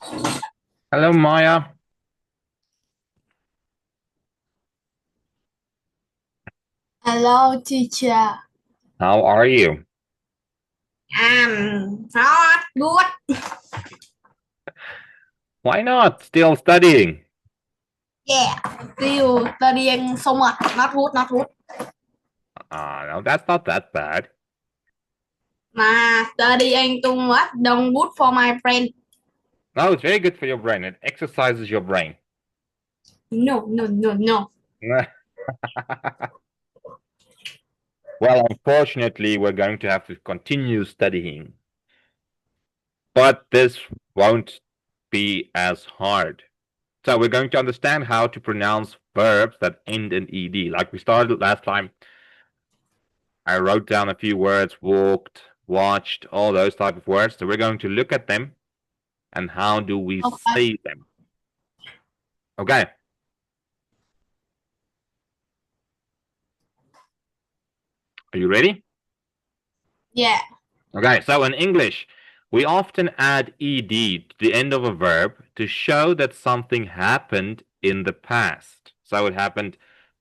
Hello, Maya. Hello, teacher. How are you? Not good. Why not? Still studying. Yeah, still studying so much. Not good, not good. No, that's not that bad. Mà studying too much don't good for my brain. No, it's very good for your brain. It exercises your brain. No, no, no, no. Well, unfortunately, we're going to have to continue studying, but this won't be as hard. So we're going to understand how to pronounce verbs that end in ed. Like we started last time, I wrote down a few words: walked, watched, all those type of words. So we're going to look at them and how do we Okay. say them. Okay. Are you ready? Yeah. Okay, so in English, we often add ed to the end of a verb to show that something happened in the past. So it happened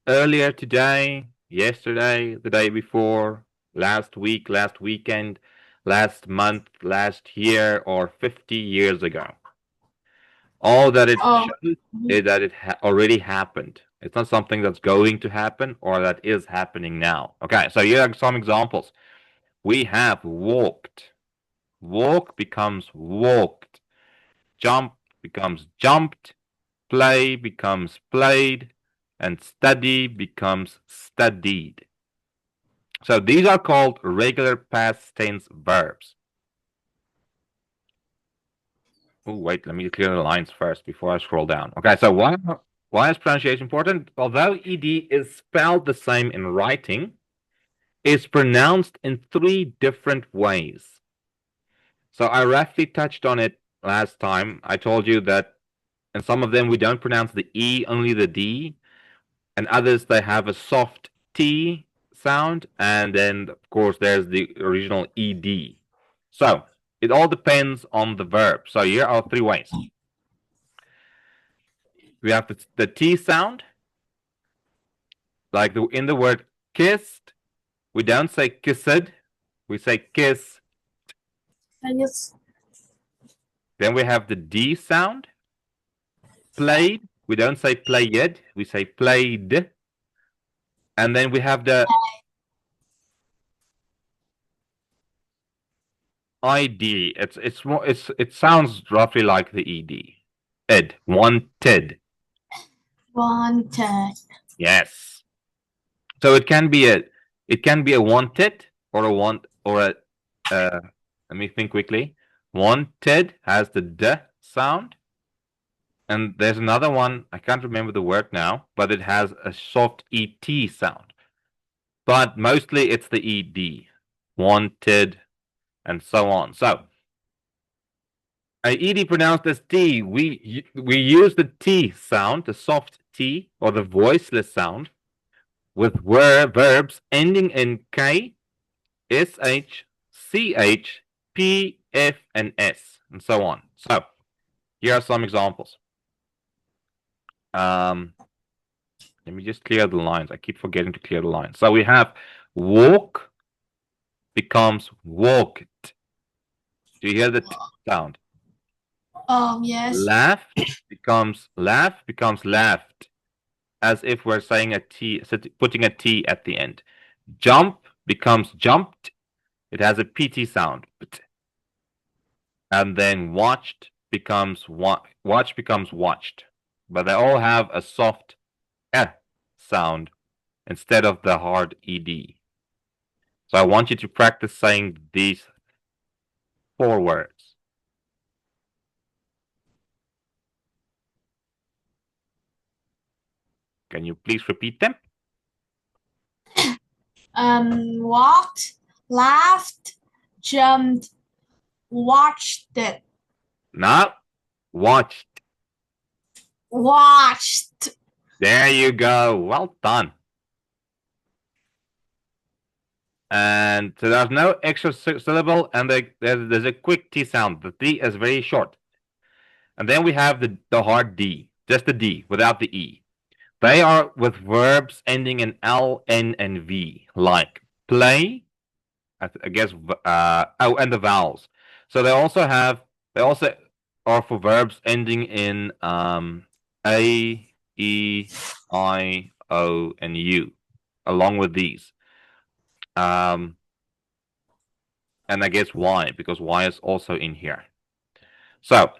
earlier today, yesterday, the day before, last week, last weekend, last month, last year, or 50 years ago. All that it Oh. shows is that it already happened. It's not something that's going to happen or that is happening now. Okay, so here are some examples. We have walked. Walk becomes walked. Jump becomes jumped. Play becomes played. And study becomes studied. So these are called regular past tense verbs. Oh, wait, let me clear the lines first before I scroll down. Okay, so why is pronunciation important? Although ed is spelled the same in writing, it's pronounced in three different ways. So I roughly touched on it last time. I told you that in some of them we don't pronounce the E, only the D, and others they have a soft T sound, and then of course there's the original ED. So it all depends on the verb. So here are three ways. We have the T sound, like in the word kissed, we don't say kissed, we say kiss. I just Then we have the D sound, played, we don't say played, we say played. And then we have the ID. It sounds roughly like the ED. Ed. Wanted. wanted. Yes. So it can be a wanted or a want or a let me think quickly. Wanted has the d sound. And there's another one, I can't remember the word now, but it has a soft ET sound. But mostly it's the ED. Wanted and so on. So ed pronounced as t. We use the t sound, the soft t or the voiceless sound, with verbs ending in k, sh, ch, p, f, and s, and so on. So here are some examples. Um, Let me just clear the lines. I keep forgetting to clear the lines. So we have walk becomes walked. Do you hear the t sound? Yes. Laugh becomes laughed, as if we're saying a T, putting a T at the end. Jump becomes jumped. It has a PT sound. And then watch becomes watched. But they all have a soft eh sound instead of the hard ED. So I want you to practice saying these four words. Can you please repeat them? Walked, laughed, jumped, watched it. Now, watched. Watched. There you go. Well done. And so there's no extra syllable, and there's a quick T sound. The T is very short. And then we have the hard D, just the D without the E. They are with verbs ending in L, N, and V, like play, I guess, oh, and the vowels. So they also are for verbs ending in A, E, I, O, and U, along with these. And I guess Y, because Y is also in here. So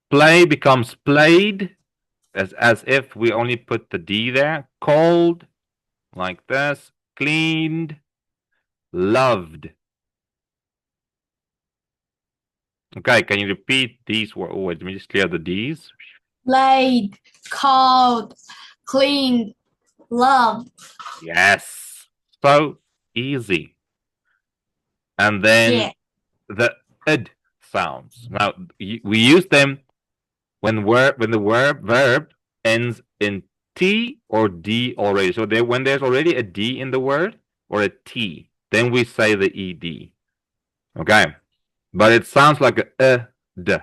play becomes played, as if we only put the D there. Cold, like this. Cleaned, loved. Okay, can you repeat these words? Oh, wait, let me just clear the D's. Played, called, cleaned, loved. Yes, so easy. And then the id sounds. Now we use them when the verb ends in T or D already. So when there's already a D in the word or a T, then we say the ed. Okay, but it sounds like a d,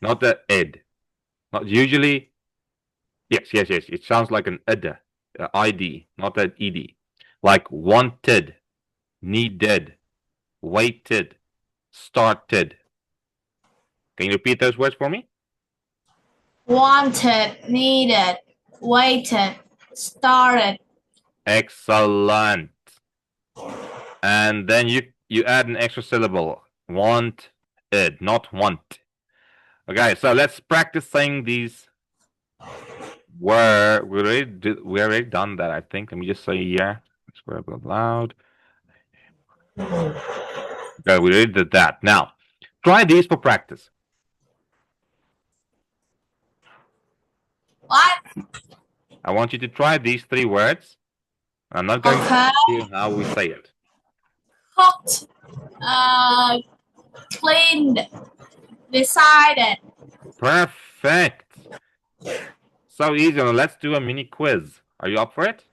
not the ed. Not usually. Yes. It sounds like an id, id, not an ed. Like wanted, needed, waited, started. Can you repeat those words for me? Wanted, needed, waited, started. Excellent. And then you add an extra syllable. Want it, not want. Okay, so let's practice saying these. We already done that, I think. Let me just say yeah. Let's grab it loud. Okay, we already did that. Now, try these for practice. What? I want you to try these 3 words. I'm not going to tell you how we say it. Cooked, cleaned, decided. Perfect. So easy. Now let's do a mini quiz. Are you up for it?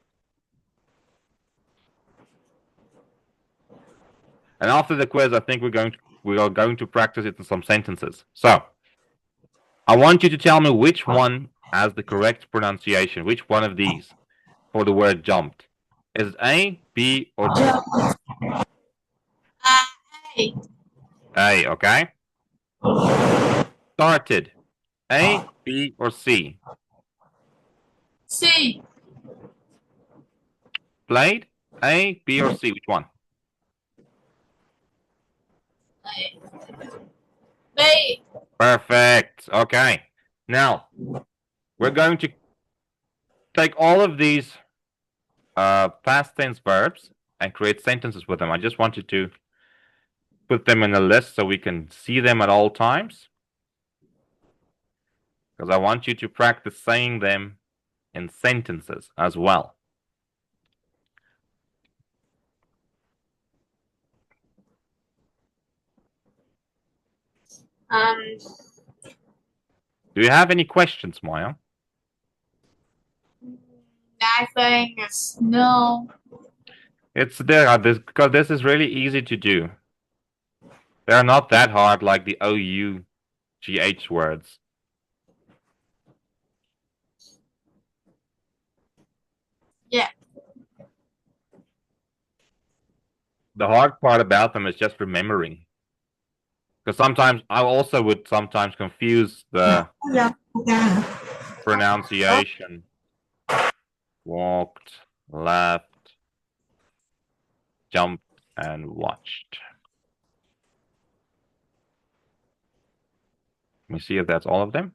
And after the quiz, I think we are going to practice it in some sentences. So I want you to tell me which one has the correct pronunciation. Which one of these for the word jumped? Is it A, B, or C? A. A, okay. Started. A, B, or C? C. Played. A, B, or C? Which one? B. Perfect. Okay. Now we're going to take all of these past tense verbs and create sentences with them. I just want you to put them in a list so we can see them at all times. Because I want you to practice saying them in sentences as well. Do you have any questions, Maya? I think it's no. It's there because this is really easy to do. They're not that hard like the OUGH words. Yeah. The hard part about them is just remembering. Because sometimes I also would sometimes confuse the pronunciation. Walked, left, jumped, and watched. Let me see if that's all of them.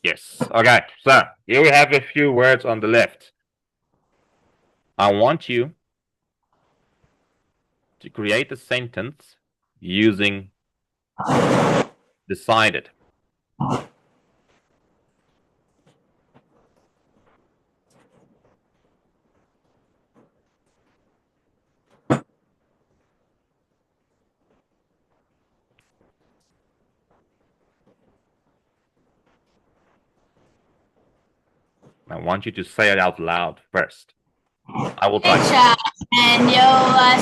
Yes. Okay. So here we have a few words on the left. I want you to create a sentence using decided. I want you to say it out loud first. I will try. Teacher, and you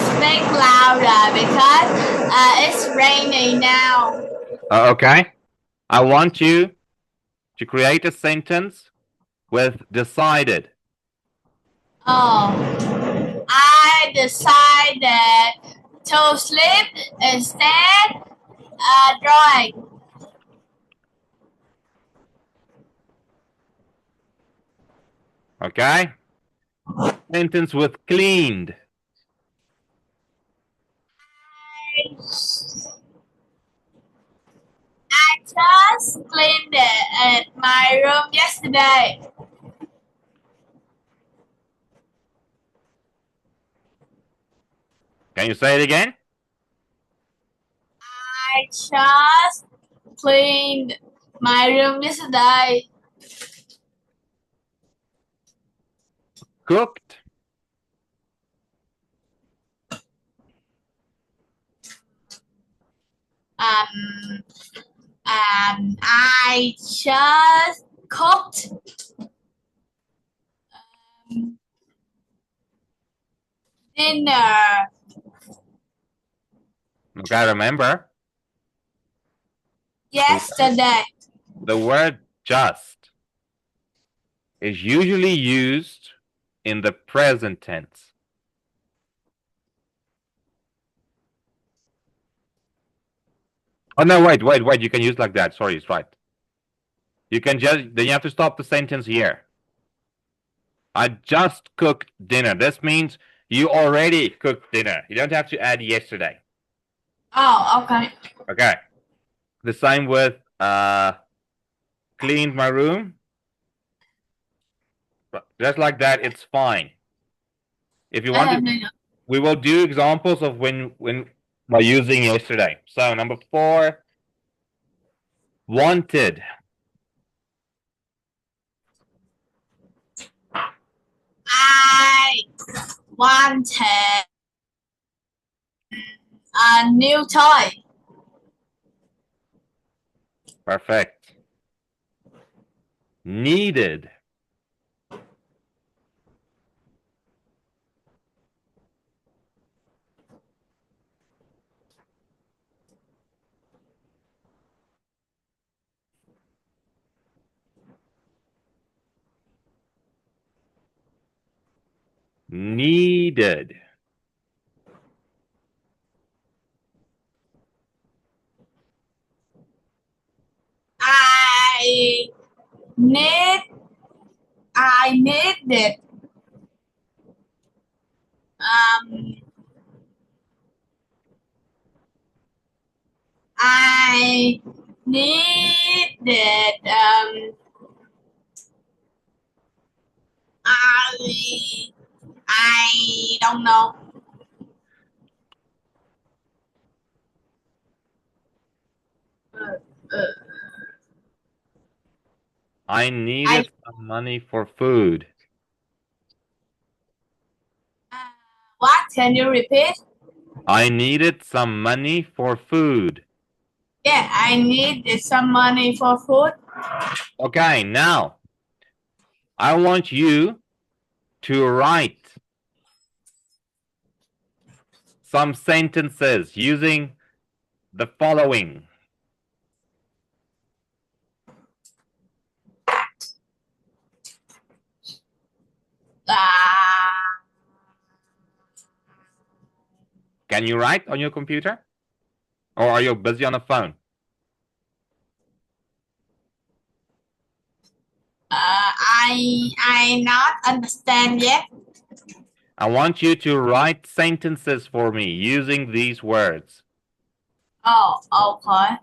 speak louder because it's raining now. Okay. I want you to create a sentence with decided. Oh, I decided to sleep instead drawing. Okay. Sentence with cleaned. I just cleaned my room yesterday. Can you say it again? I just cleaned my room yesterday. Cooked. Um, I just cooked dinner Okay, remember the, yesterday. the word just is usually used in the present tense. Oh no, wait. You can use like that. Sorry, it's right. You can just then you have to stop the sentence here. I just cooked dinner. This means you already cooked dinner. You don't have to add yesterday. Oh, okay. Okay. The same with cleaned my room. Just like that, it's fine. If you want to, we will do examples of when by using yesterday. So number 4, wanted. I wanted a new toy. Perfect. Needed. Needed. I need. I needed. Um, I needed. I. I don't know. Uh, I I. needed some money for food. What? Can you repeat? I needed some money for food. Yeah, I need some money for food. Okay, now I want you to write some sentences using the following. Uh, Can you write on your computer? Or are you busy on the phone? I not understand yet. I want you to write sentences for me using these words. Oh, okay.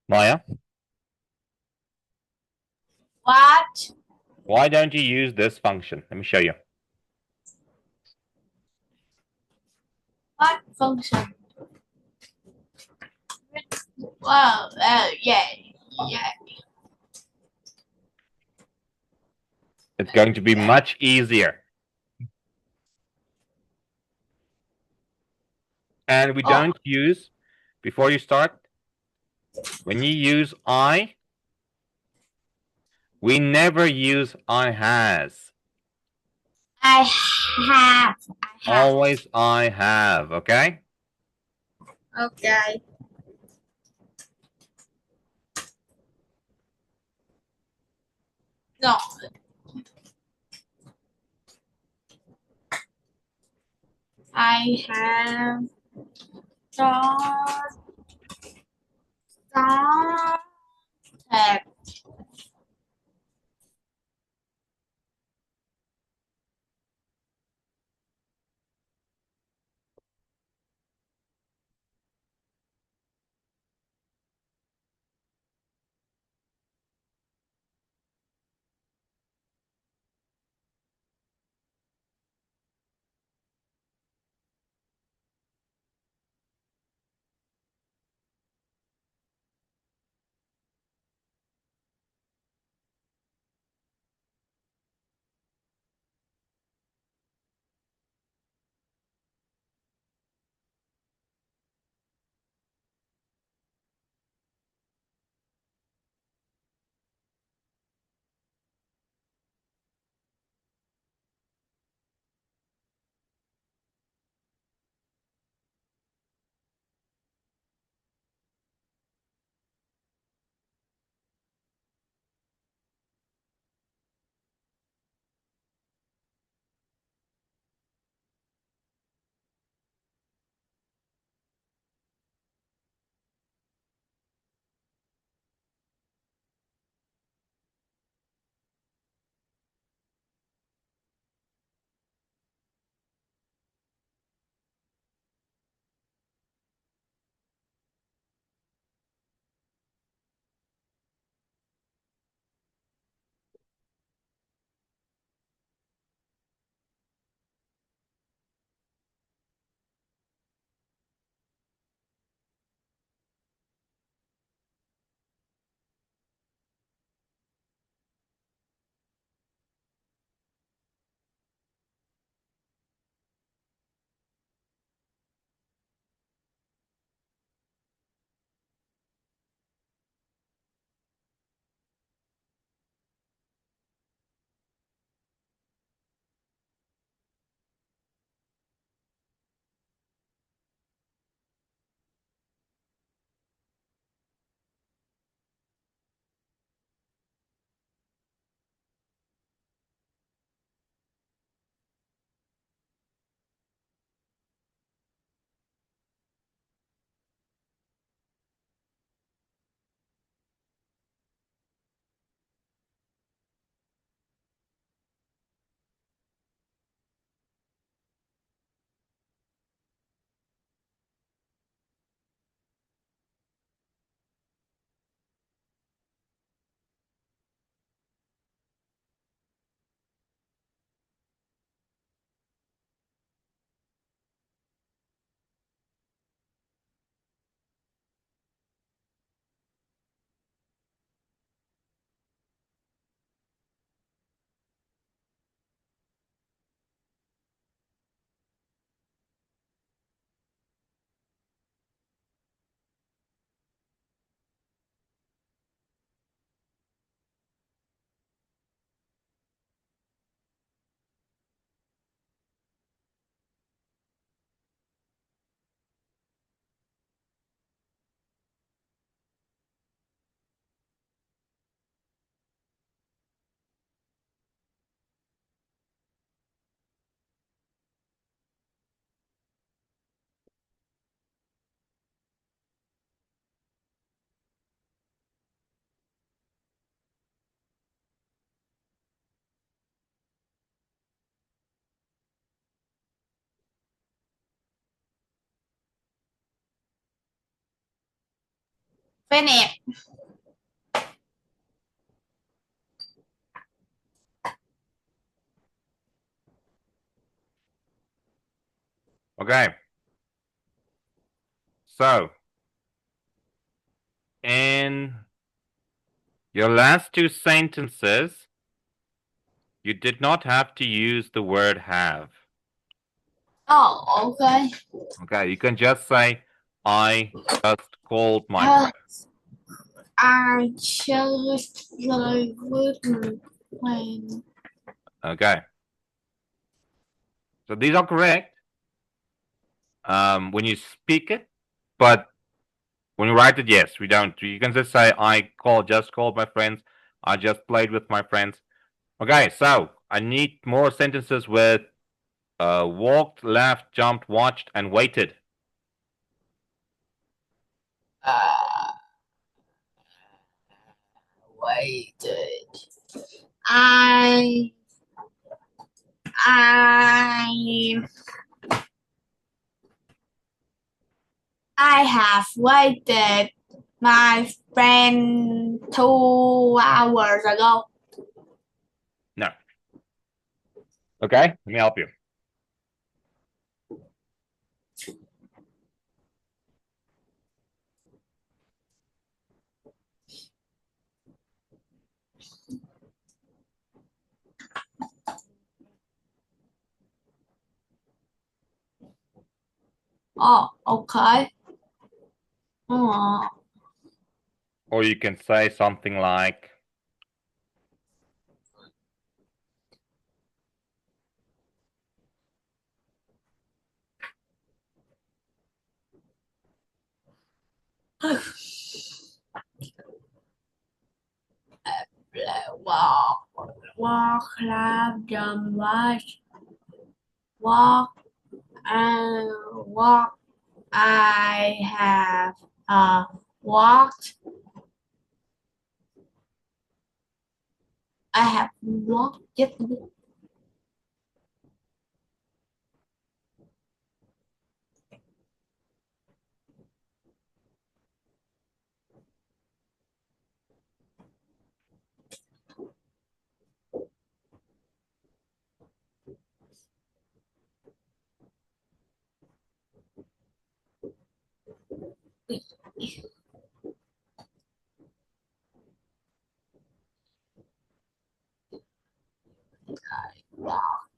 Maya, What? why don't you use this function? Let me show you. What function? Well, yeah, yeah. It's going to be much easier. And we Oh, don't use, before you start, when you use I, we never use I has. I have. I have. Always I have, okay? Okay. No. I have started. Finish. Okay. So, in your last two sentences, you did not have to use the word have. Oh, okay. Okay, you can just say, I just called my Uh, friends. I just like with my friend. Okay. So these are correct when you speak it, but when you write it, yes, we don't. You can just say, just called my friends. I just played with my friends. Okay, so I need more sentences with walked, laughed, jumped, watched, and waited. Uh, waited. I I I have waited my friend 2 hours ago. No. Okay, let me help you. Oh, okay. Oh, Or you can say something like, walk, walk, laugh, jump, watch, walk, and walk. I have walked. I have walked yesterday.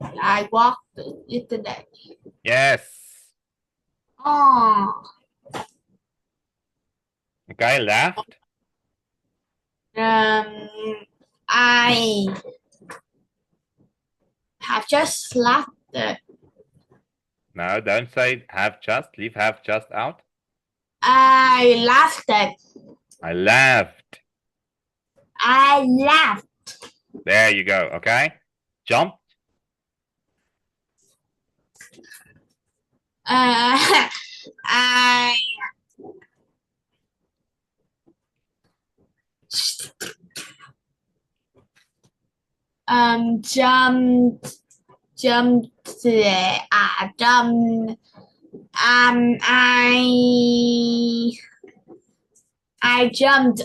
I walked yesterday. yes. Oh, Okay, laughed. um, I have just laughed. No, don't say have just. Leave have just out. I laughed. I laughed. I laughed. There you go. Okay. Jump. I jumped jumped um I I jumped.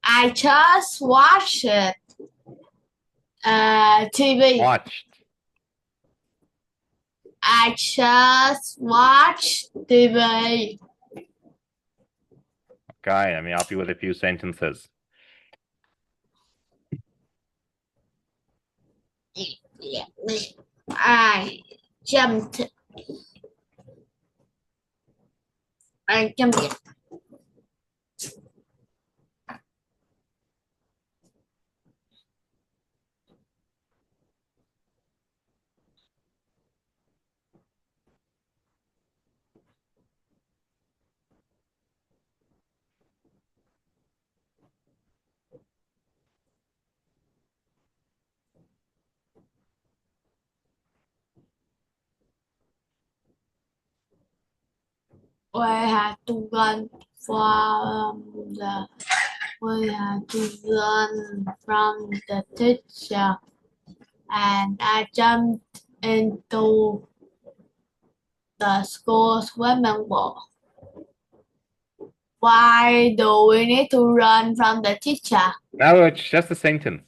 I just watched TV. Watched. I just watched TV. Okay, let me help you with a few sentences. I jumped. I jumped. We had to run from the we had to run from the teacher, and I jumped into The school's women wall. Why do we need to run from the teacher? No, it's just a sentence.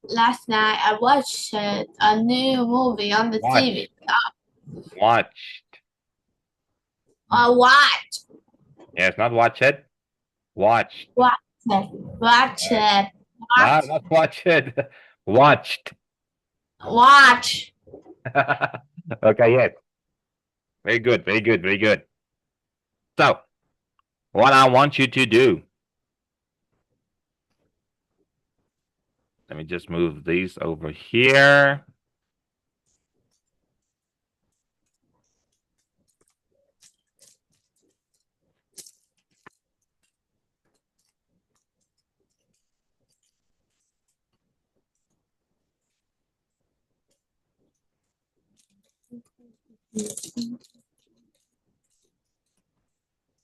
Last night I watched a new movie on the TV. Watched. Watch. Yeah, it's not watch it. Watched. Watch it. Watch it. No, Watch. not watch it. Watched. Watch. Okay, yes. Very good, very good, very good. So, what I want you to do. Let me just move these over here.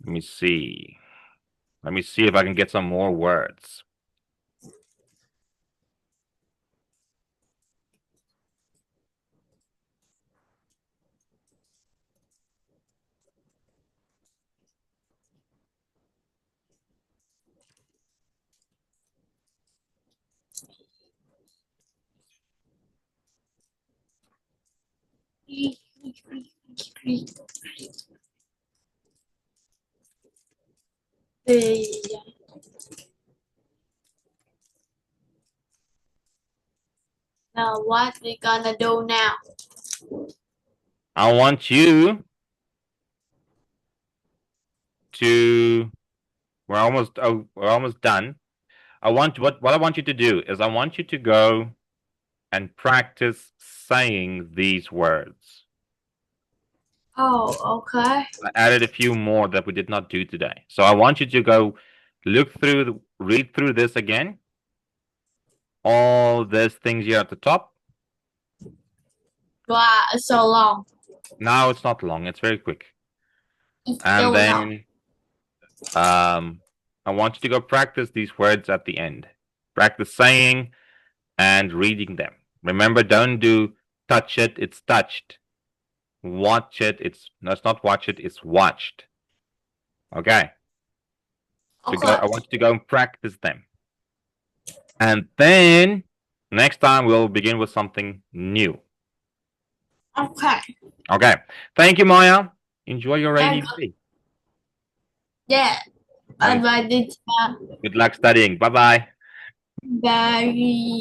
Let me see. Let me see if I can get some more words. Now what we gonna do now? I want you to. We're almost done. What I want you to do is I want you to go and practice saying these words. Oh, okay. I added a few more that we did not do today. So I want you to go read through this again. All these things here at the top. Wow, it's so long. Now it's not long, it's very quick. It's And still then long. I want you to go practice these words at the end. Practice saying and reading them. Remember, don't do touch it, it's touched. Watch it, it's not watch it, it's watched. Okay. So Okay. I want you to go and practice them. And then next time we'll begin with something new. Okay. Okay. Thank you, Maya. Enjoy your rainy day. Yeah. Bye bye, teacher. Good luck studying. Bye bye. Bye.